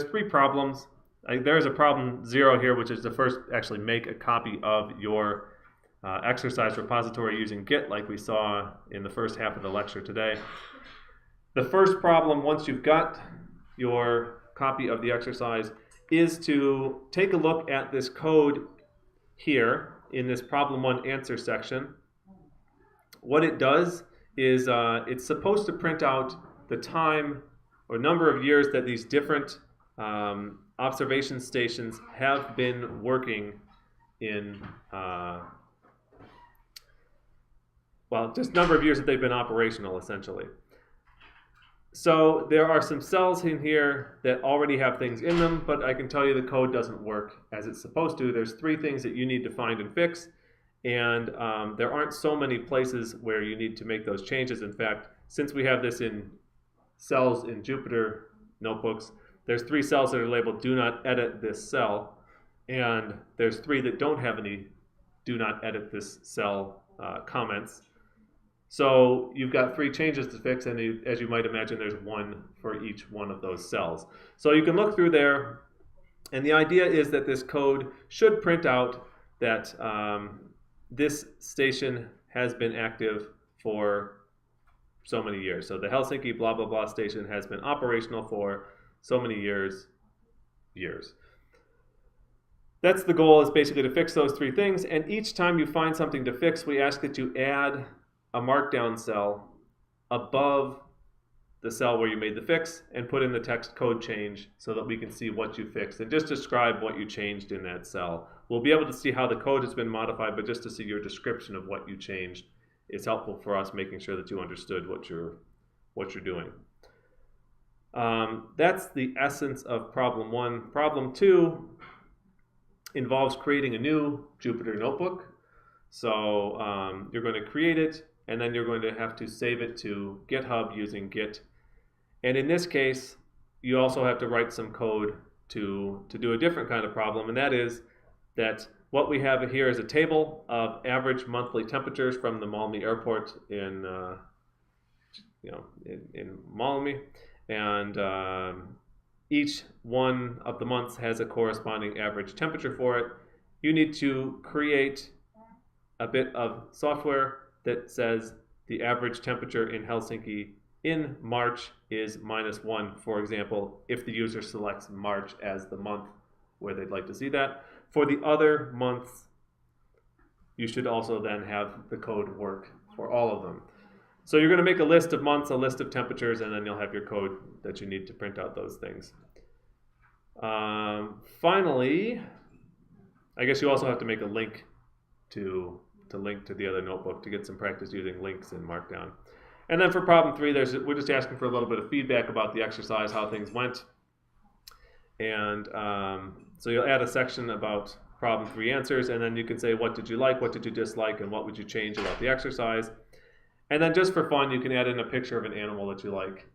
3 problems. There is a problem 0 here, which is to first actually make a copy of your exercise repository using Git, like we saw in the first half of the lecture today. The first problem, once you've got your copy of the exercise, is to take a look at this code here in this problem 1 answer section. What it does is it's supposed to print out the time or number of years that these different observation stations have been working in, well, just number of years that they've been operational, essentially. So there are some cells in here that already have things in them, but I can tell you the code doesn't work as it's supposed to. There's 3 things that you need to find and fix, and there aren't so many places where you need to make those changes. In fact, since we have this in cells in Jupyter notebooks, there's 3 cells that are labeled do not edit this cell, and there's 3 that don't have any do not edit this cell comments. So you've got 3 changes to fix, and as you might imagine, there's 1 for each one of those cells. So you can look through there, and the idea is that this code should print out that this station has been active for so many years. So the Helsinki blah blah blah station has been operational for so many years. That's the goal, is basically to fix those 3 things, and each time you find something to fix, we ask that you add a markdown cell above the cell where you made the fix and put in the text code change so that we can see what you fixed, and just describe what you changed in that cell. We'll be able to see how the code has been modified, but just to see your description of what you changed is helpful for us, making sure that you understood what you're doing. That's the essence of problem 1. Problem 2 involves creating a new Jupyter notebook. So you're going to create it, and then you're going to have to save it to GitHub using Git. And in this case, you also have to write some code to do a different kind of problem, and that is that what we have here is a table of average monthly temperatures from the Malmi airport in Malmi, and each one of the months has a corresponding average temperature for it. You need to create a bit of software that says the average temperature in Helsinki in March is -1, for example, if the user selects March as the month where they'd like to see that. For the other months, you should also then have the code work for all of them. So you're going to make a list of months, a list of temperatures, and then you'll have your code that you need to print out those things. Finally, I guess you also have to make a link to link to the other notebook to get some practice using links in Markdown. And then for problem 3, we're just asking for a little bit of feedback about the exercise, how things went. And so you'll add a section about problem 3 answers, and then you can say what did you like, what did you dislike, and what would you change about the exercise. And then just for fun, you can add in a picture of an animal that you like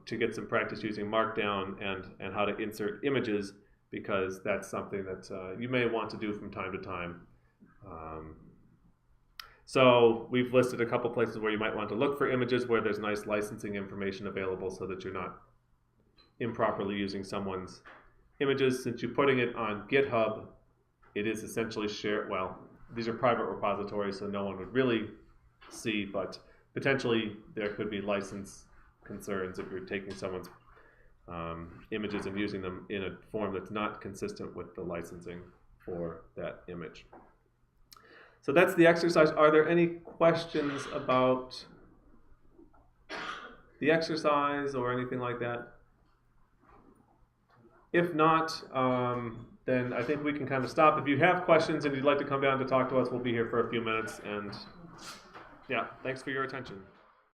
to get some practice using Markdown and how to insert images, because that's something that you may want to do from time to time. So we've listed a couple places where you might want to look for images where there's nice licensing information available so that you're not improperly using someone's images. Since you're putting it on GitHub, it is essentially shared. Well, these are private repositories, so no one would really see, but potentially there could be license concerns if you're taking someone's images and using them in a form that's not consistent with the licensing for that image. So that's the exercise. Are there any questions about the exercise or anything like that? If not, then I think we can kind of stop. If you have questions and you'd like to come down to talk to us, we'll be here for a few minutes. And yeah, thanks for your attention.